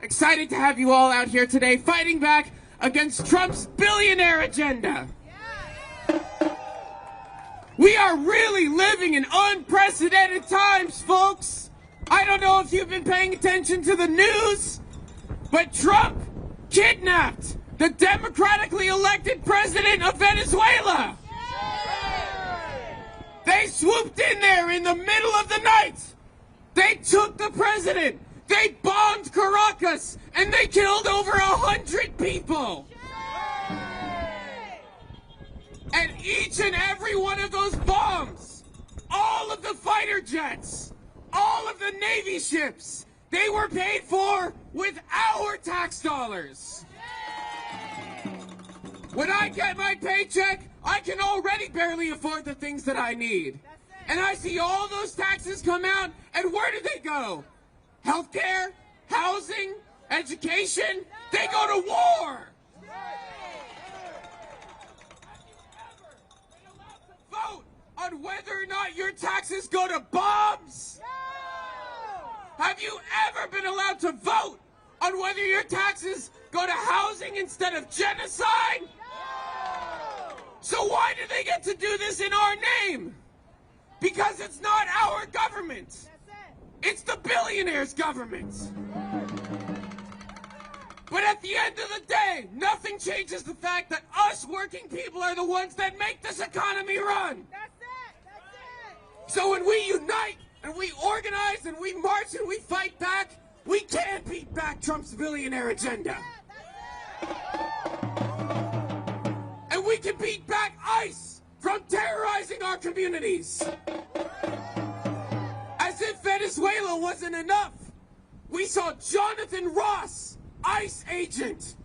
Excited to have you all out here today fighting back against Trump's billionaire agenda. We are really living in unprecedented times, folks. I don't know if you've been paying attention to the news, but Trump kidnapped the democratically elected president of Venezuela. They swooped in there in the middle of the night. They took the president. They bombed Caracas, and they killed over 100 people. And each and every one of those bombs, all of the fighter jets, all of the Navy ships, they were paid for with our tax dollars. When I get my paycheck, I can already barely afford the things that I need. And I see all those taxes come out, and where do they go? Healthcare, housing, education, they go to war. Vote on whether or not your taxes go to bombs. Have you ever been allowed to vote on whether your taxes go to housing instead of genocide? So why do they get to do this in our name? Because it's not our government. It's the billionaire's government. But at the end of the day, nothing changes the fact that us working people are the ones that make this economy run. That's it. So when we unite and we organize and we march and we fight back, we can beat back Trump's billionaire agenda. And we can beat back ICE from terrorizing our communities. As if Venezuela wasn't enough, we saw Jonathan Ross, ICE agent,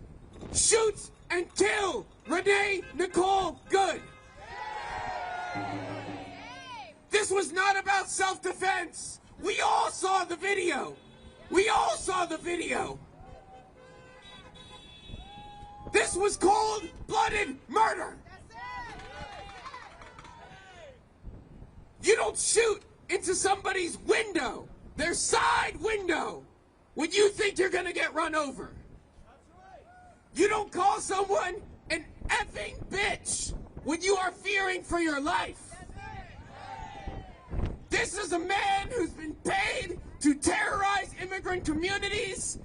shoot and kill Renee Nicole Good. This was not about self-defense. We all saw the video. We all saw the video. This was cold-blooded murder. You don't shoot into somebody's window, their side window, when you think you're gonna get run over. You don't call someone an effing bitch when you are fearing for your life. This is a man who's been paid to terrorize immigrant communities,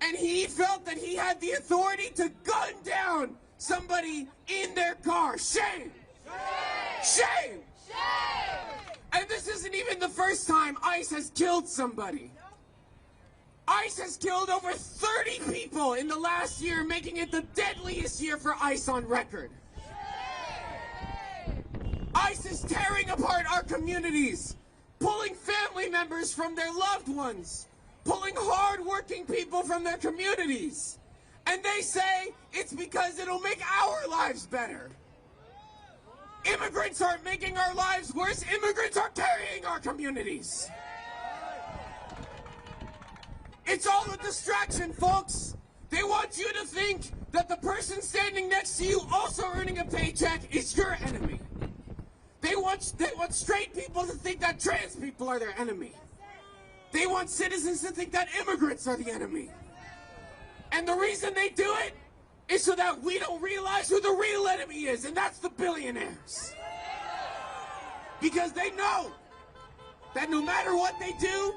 and he felt that he had the authority to gun down somebody in their car. Shame! Shame! And this isn't even the first time ICE has killed somebody. ICE has killed over 30 people in the last year, making it the deadliest year for ICE on record. ICE is tearing apart our communities, pulling family members from their loved ones, pulling hard-working people from their communities. And they say it's because it'll make our lives better. Immigrants aren't making our lives worse. Immigrants are carrying our communities. It's all a distraction, folks. They want you to think that the person standing next to you also earning a paycheck is your enemy. They want straight people to think that trans people are their enemy. They want citizens to think that immigrants are the enemy. And the reason they do it is so that we don't realize who the real enemy is, and that's the billionaires. Because they know that no matter what they do,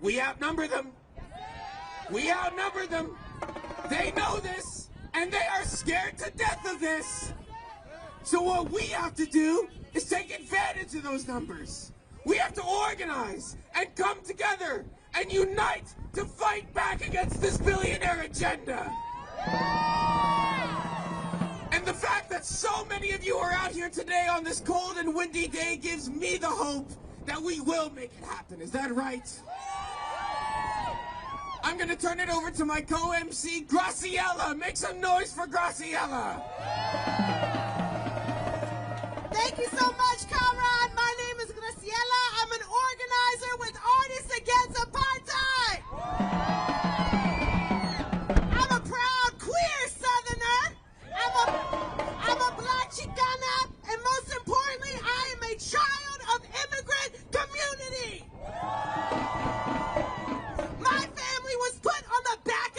we outnumber them. We outnumber them. They know this, and they are scared to death of this. So what we have to do is take advantage of those numbers. We have to organize and come together and unite to fight back against this billionaire agenda. And the fact that so many of you are out here today on this cold and windy day gives me the hope that we will make it happen. Is that right? I'm going to turn it over to my co-MC, Graciela. Make some noise for Graciela. Thank you so much, Conrad. My name is Graciela. I'm an organizer with Artists Against Apartheid. I'm a proud queer Southerner. I'm a black Chicana, and most importantly, I am a child of immigrant community. My family was put on the back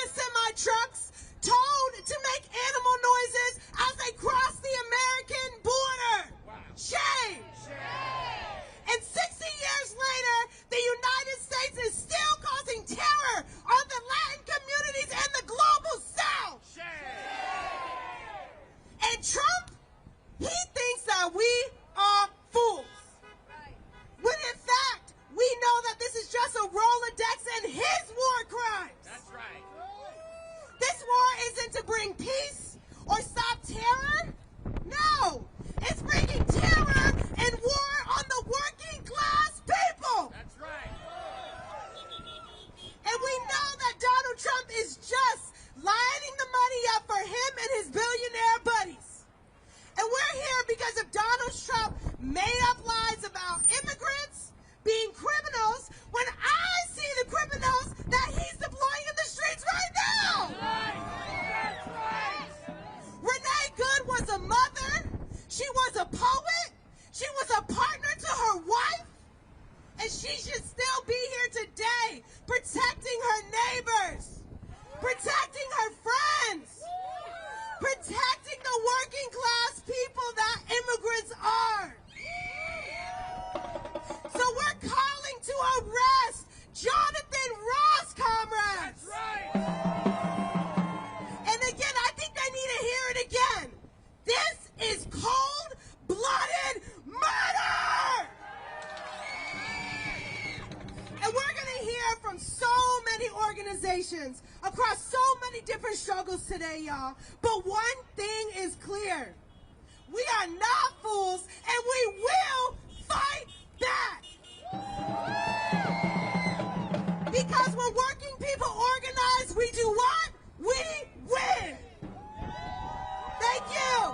bring peace or stop terror? No, it's bringing terror and war on the working class people. That's right. And we know that Donald Trump is just lining the money up for him and his billionaire buddies. And we're here because of Donald Trump made up lies about immigrants being criminals when I see the criminals that he's deploying in the streets right now. That's right. Renee Good was a mother. She was a poet. She was a partner to her wife. And she should still be here today protecting her neighbors, protecting her friends, protecting the working class people that immigrants are. So we're calling to arrest Jonathan Ross, comrades. That's right. And again, I think I need to hear it again. This is cold-blooded murder! And we're going to hear from so many organizations across so many different struggles today, y'all. But one thing is clear. We are not fools, and we will fight back. Because when working people organize, we do what? We win. Thank you.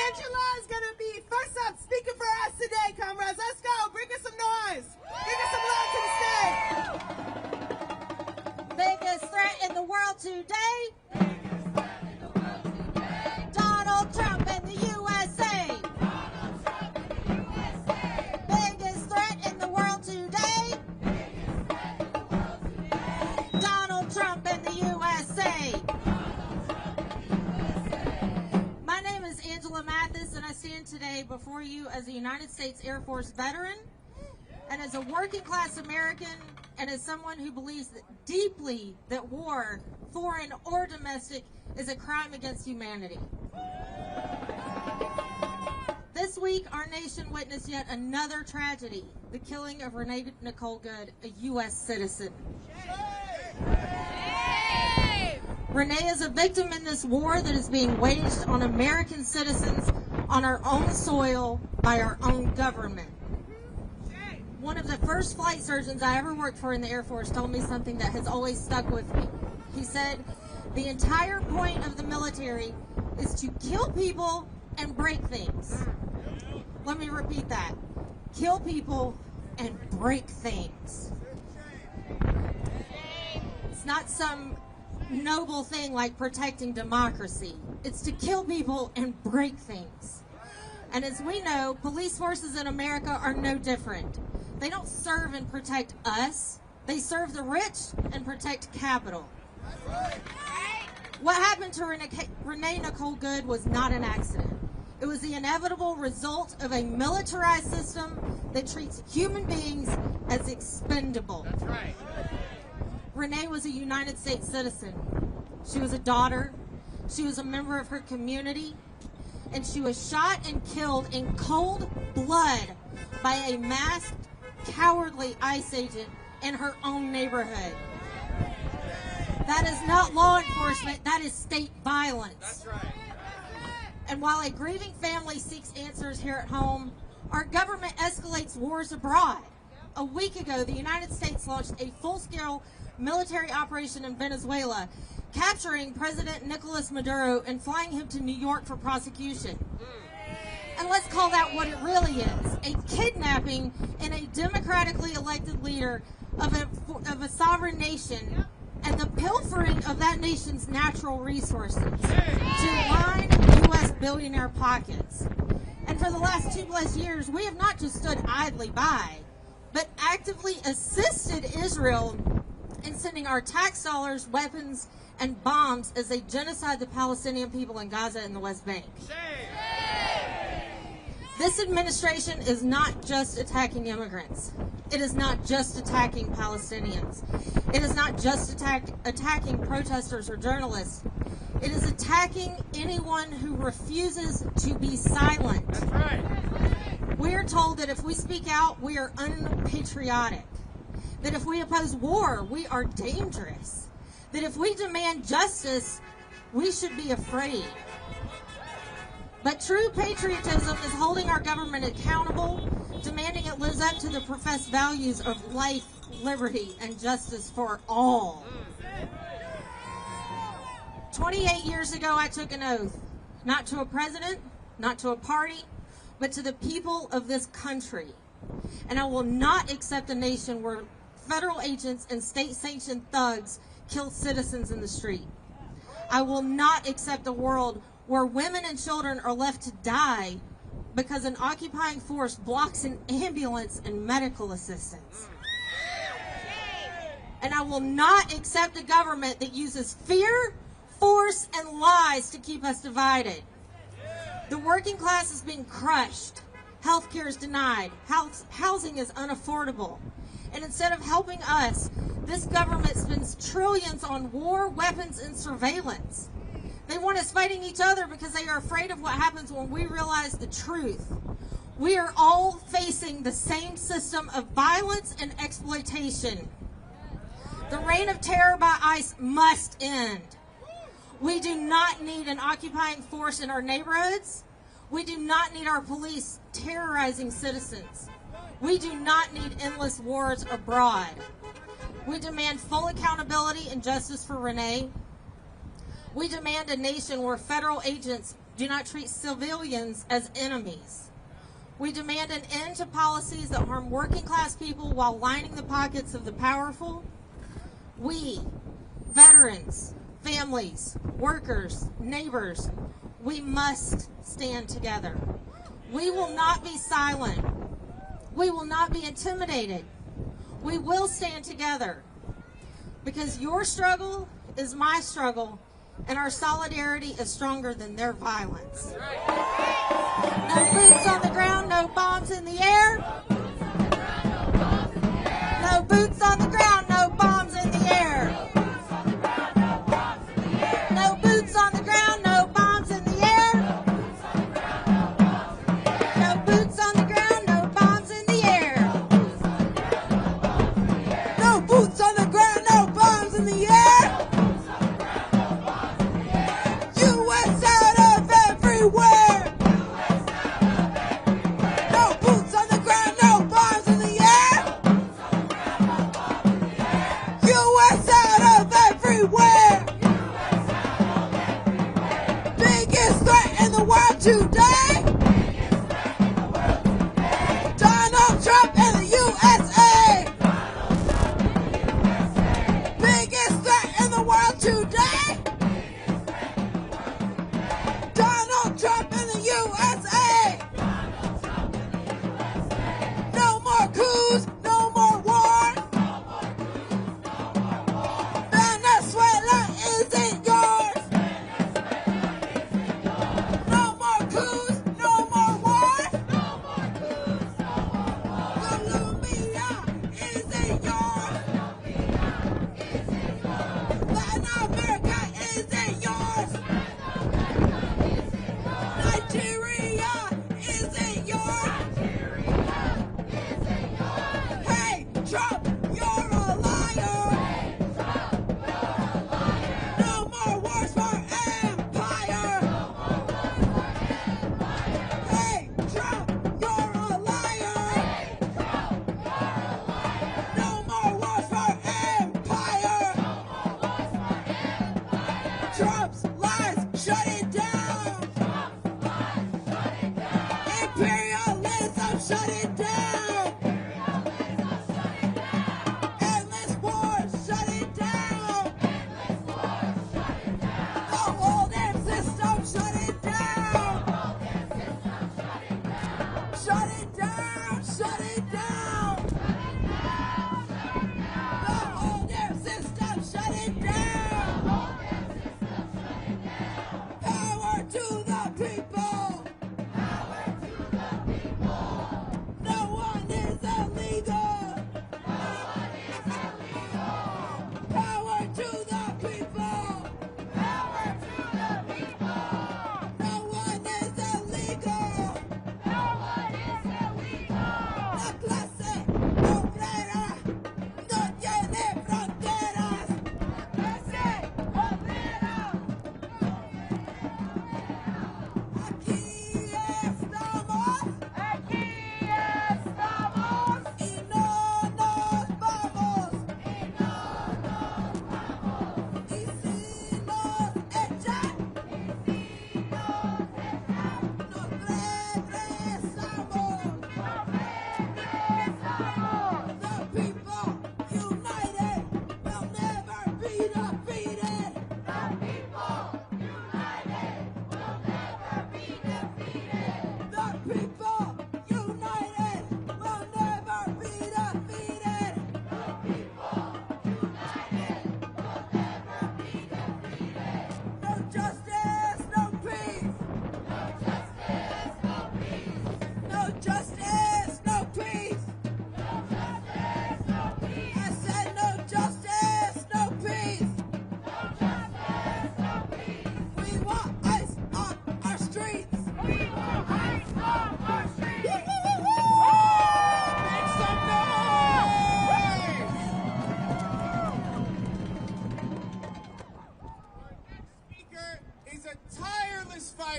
Angela is going to be first up speaking for us today, comrades. Let's go. Bring us some noise. Bring us some love to the stage. Biggest threat in the world today. Donald Trump and the USA. Biggest threat in the world today. Donald Trump and the USA. My name is Angela Mathis, and I stand today before you as a United States Air Force veteran, and as a working class American, and as someone who believes deeply that war, foreign or domestic, is a crime against humanity. This week, our nation witnessed yet another tragedy, the killing of Renee Nicole Good, a U.S. citizen. Renee is a victim in this war that is being waged on American citizens on our own soil by our own government. One of the first flight surgeons I ever worked for in the Air Force told me something that has always stuck with me. He said, the entire point of the military is to kill people and break things. Let me repeat that. Kill people and break things. It's not some noble thing like protecting democracy. It's to kill people and break things. And as we know, police forces in America are no different. They don't serve and protect us. They serve the rich and protect capital. What happened to Renee Nicole Good was not an accident. It was the inevitable result of a militarized system that treats human beings as expendable. That's right. Renee was a United States citizen. She was a daughter. She was a member of her community. And she was shot and killed in cold blood by a masked, cowardly ICE agent in her own neighborhood. That is not law enforcement, that is state violence. That's right. And while a grieving family seeks answers here at home, our government escalates wars abroad. A week ago, the United States launched a full-scale military operation in Venezuela, capturing President Nicolas Maduro and flying him to New York for prosecution. And let's call that what it really is, a kidnapping in a democratically elected leader of a sovereign nation and the pilfering of that nation's natural resources to line U.S. billionaire pockets. And for the last 2+ years, we have not just stood idly by, but actively assisted Israel in sending our tax dollars, weapons, and bombs as they genocide the Palestinian people in Gaza and the West Bank. This administration is not just attacking immigrants. It is not just attacking Palestinians. It is not just attacking protesters or journalists. It is attacking anyone who refuses to be silent. That's right. We are told that if we speak out, we are unpatriotic. That if we oppose war, we are dangerous. that if we demand justice, we should be afraid. But true patriotism is holding our government accountable, demanding it lives up to the professed values of life, liberty, and justice for all. 28 years ago, I took an oath, not to a president, not to a party, but to the people of this country. And I will not accept a nation where federal agents and state-sanctioned thugs kill citizens in the street. I will not accept a world where women and children are left to die because an occupying force blocks an ambulance and medical assistance. And I will not accept a government that uses fear, force, and lies to keep us divided. The working class is being crushed. Healthcare is denied. Housing is unaffordable. And instead of helping us, this government spends trillions on war, weapons, and surveillance. They want us fighting each other because they are afraid of what happens when we realize the truth. We are all facing the same system of violence and exploitation. The reign of terror by ICE must end. We do not need an occupying force in our neighborhoods. We do not need our police terrorizing citizens. We do not need endless wars abroad. We demand full accountability and justice for Renee. We demand a nation where federal agents do not treat civilians as enemies. We demand an end to policies that harm working class people while lining the pockets of the powerful. We, veterans, families, workers, neighbors, we must stand together. We will not be silent. We will not be intimidated. We will stand together because your struggle is my struggle, and our solidarity is stronger than their violence. No boots on the ground, no bombs in the air. No boots on the ground, no bombs in the air. No boots on the ground, no bombs in the air. No boots on the ground, no bombs in the air. No boots on the ground, no bombs in the air. U.S. out of everywhere. No boots on the ground, no bombs in the air. U.S. out of everywhere. Biggest threat in the world today. Donald Trump and the USA. Biggest threat in the world today. Donald Trump and the USA. No more coups, no more war. Venezuela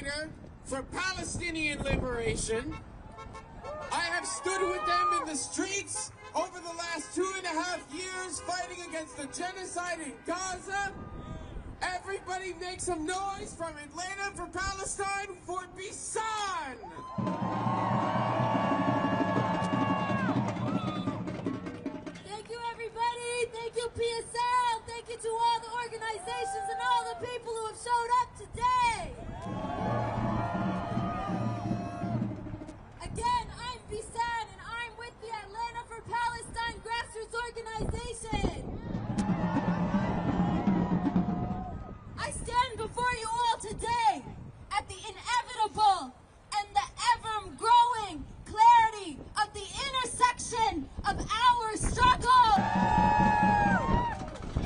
fighter for Palestinian liberation. I have stood with them in the streets over the last 2.5 years fighting against the genocide in Gaza. Everybody make some noise from Atlanta for Palestine for Bisan! Thank you, everybody. Thank you, PSL. Thank you to all the organizations and all the people who have showed up today. Again, I'm Bisan, and I'm with the Atlanta for Palestine Grassroots organization. I stand before you all today at the inevitable and the ever-growing clarity of the intersection of our struggle.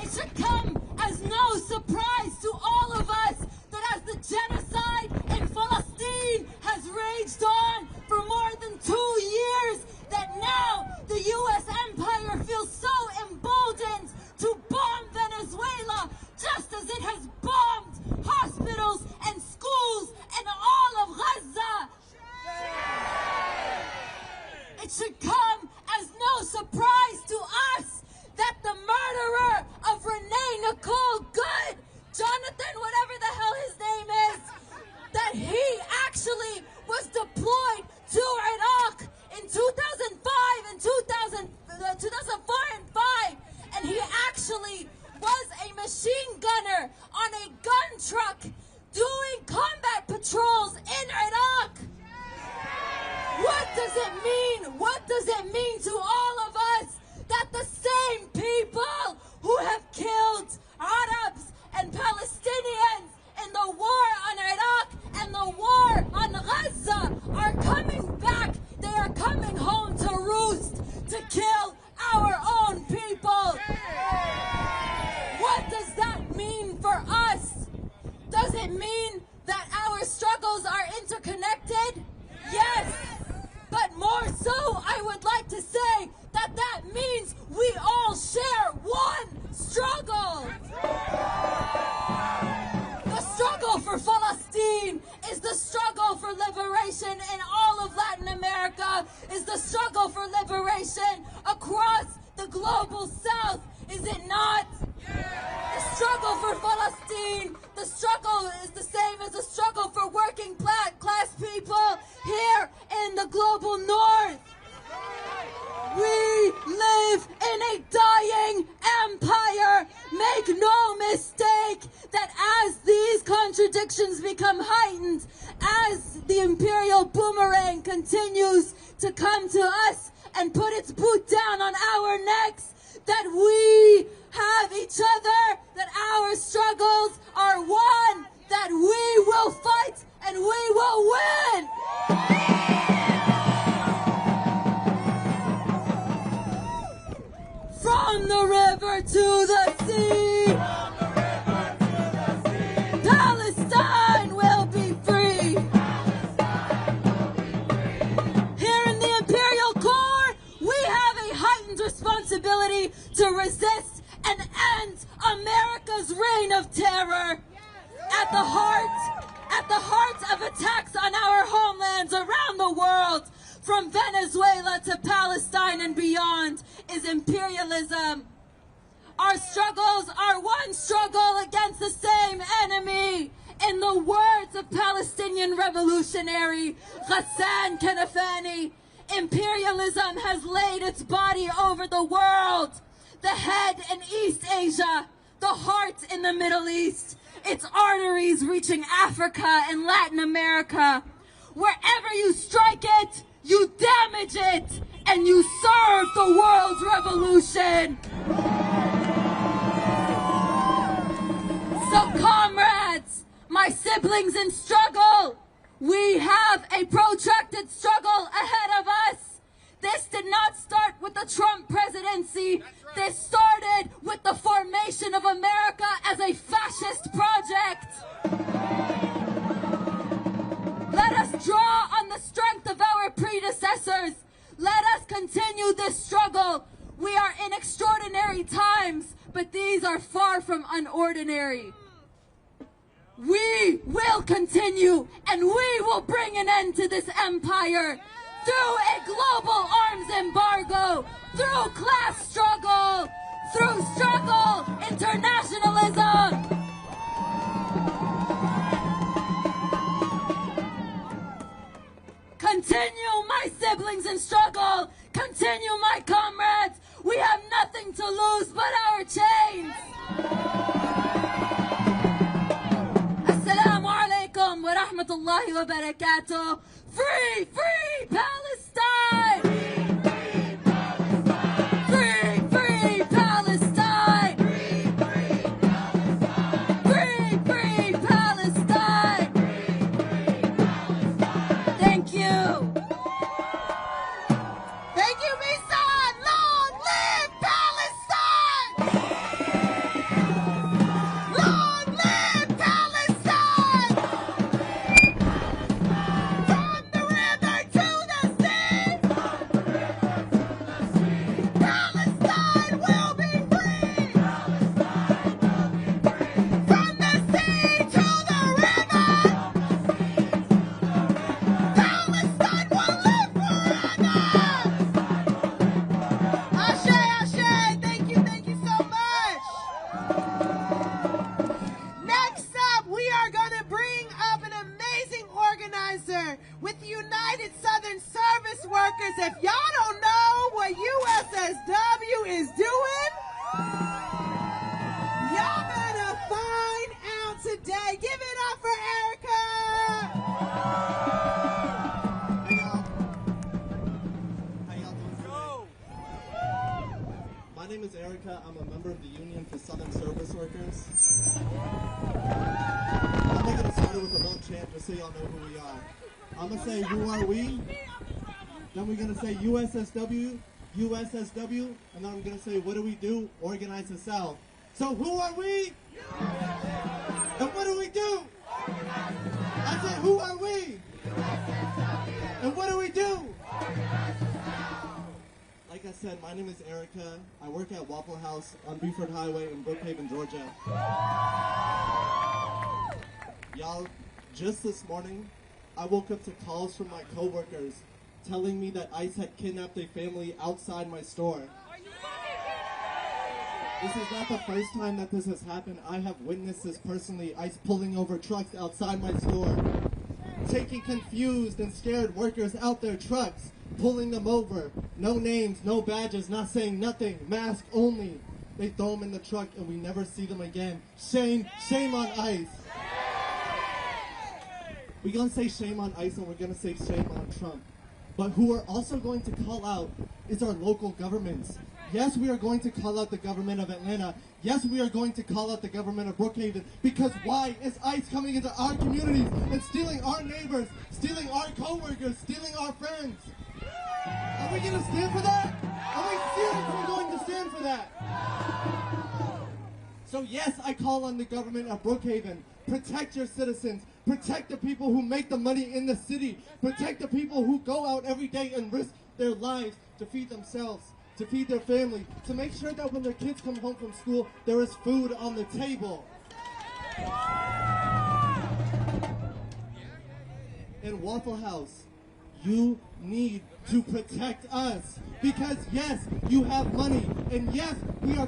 It should come as no surprise to all of us that as the genocide in Palestine has raged on for more than 2 years, that now the U.S. empire feels so emboldened to bomb Venezuela just as it has bombed hospitals and schools and all of Gaza. It should come as no surprise to us that the murderer of Renee Nicole Good, Jonathan, whatever the hell his name is, that he actually was deployed to Iraq in 2005 and 2004 and 5, and he actually was a machine gunner on a gun truck doing combat patrols in Iraq. What does it mean? What does it mean to all of us that the same people who have killed Arabs and Palestinians in the war on Iraq and the war on Gaza are coming back? They are coming home to roost to kill our own people. What does that mean for us? Does it mean that our struggles are interconnected? Yes. But more so, I would like to say that that means we all share one struggle. The struggle for Palestine is the struggle for liberation in all of Latin America, is the struggle for liberation across the global south, is it not? The struggle for Palestine, the struggle is the same as the struggle for working class people here in the global north. We live in a dying empire. Make no mistake that as these contradictions become heightened, as the imperial boomerang continues to come to us and put its boot down on our necks, that we have each other, that our struggles are one, that we will fight and we will win. From the river to the sea, Palestine will be free. Here in the Imperial Core, we have a heightened responsibility to resist and end America's reign of terror. At the heart of attacks on our homelands around the world, from Venezuela to Palestine and beyond, is imperialism. Our struggles are one struggle against the same enemy. In the words of Palestinian revolutionary Ghassan Kanafani, imperialism has laid its body over the world, the head in East Asia, the heart in the Middle East, its arteries reaching Africa and Latin America. Wherever you strike it, you damage it, and you serve the world's revolution. So comrades, my siblings in struggle, we have a protracted struggle ahead of us. This did not start with the Trump presidency. Right. This started with the formation of America as a fascist project. Let us draw on the strength of our predecessors. Let us continue this struggle. We are in extraordinary times, but these are far from unordinary. We will continue, and we will bring an end to this empire through a global arms embargo, through class struggle, through struggle, internationalism. Continue, my siblings in struggle. Continue, my comrades. We have nothing to lose but our chains. Assalamu alaikum wa rahmatullahi wa barakatuh. Free, free Palestine! Free, free Palestine! Free, free Palestine! Thank you. Thank you, Misan. Long live Palestine! Long live Palestine! From the river to the sea, Palestine will be free. From the sea to the river, Palestine will live forever. Ashe, Ashe, thank you so much. Next up, we are going to bring up an amazing organizer with the United Southern Service Workers. If y'all don't know what USSW is doing, y'all better find out today. Give it up for Erica. How y'all doing today? My name is Erica. I'm a member of the Union for Southern Service Workers. I'm going to start with a little chant just so y'all know who we are. I'm going to say, who are we? Then we're going to say USSW, USSW, and then I'm going to say, what do we do? Organize the South. So who are we? And what do we do? I said, who are we? And what do we do? Like I said, my name is Erica. I work at Waffle House on Beaufort Highway in Brookhaven, Georgia. Y'all, just this morning, I woke up to calls from my coworkers telling me that ICE had kidnapped a family outside my store. This is not the first time that this has happened. I have witnessed this personally. ICE pulling over trucks outside my store, taking confused and scared workers out their trucks, pulling them over. No names, no badges, not saying nothing, mask only. They throw them in the truck and we never see them again. Shame, shame on ICE. We're going to say shame on ICE and we're going to say shame on Trump. But who we're also going to call out is our local governments. Yes, we are going to call out the government of Atlanta. Yes, we are going to call out the government of Brookhaven. Because why is ICE coming into our communities and stealing our neighbors, stealing our co-workers, stealing our friends? Are we going to stand for that? Are we seriously going to stand for that? So yes, I call on the government of Brookhaven. Protect your citizens. Protect the people who make the money in the city. Protect the people who go out every day and risk their lives to feed themselves, to feed their family, to make sure that when their kids come home from school, there is food on the table. In Waffle House, you need to protect us. Because yes, you have money. And yes, we are